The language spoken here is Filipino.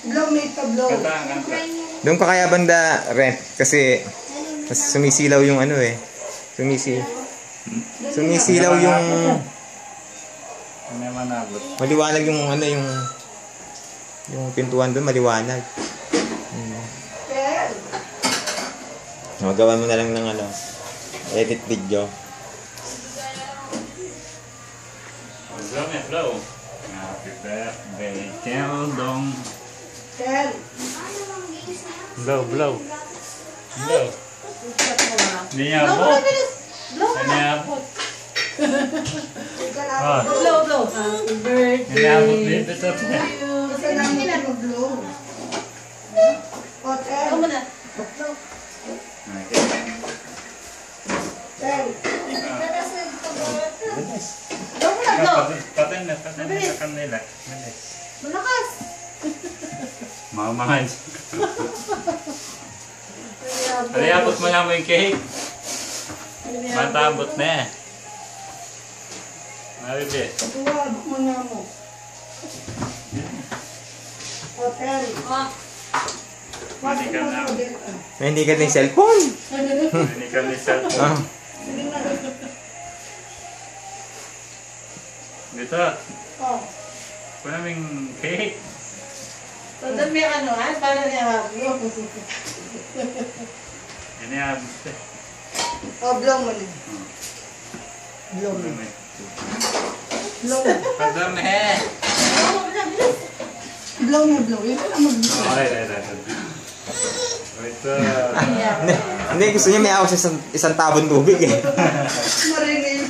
Blow, may pa-blow. Doon ka kaya banda rent kasi mas sumisilaw yung ano eh. Sumisilaw yung maliwanag yung ano yung pintuan doon maliwanag. Magawa mo na lang ng ano edit video. Blow. Happy birthday, Keldong. Kel. Blow. Hindi niya abot. Blow. Happy birthday. Hindi niya abot dito to. Kasi namin mag-blow. O, Kel. Kel. Patin na sa kanila. Malakas. Mamahal. Aliabot mo nga mo yung cake. Matabot na eh. Maribe. Tuwabok mo nga mo. Hotel. Hindi ka ng cellphone. Hindi ka ng cellphone. Dito. Kung naming cake. Tandang may ano para niya hablo. Yan niya abot eh. Blow mo na. Blow mo. Padam eh. Blow na blow. Yan na mag-blow. Ay. Ito. Hindi, gusto niya may ako sa isang tabon tubig eh. Marinig.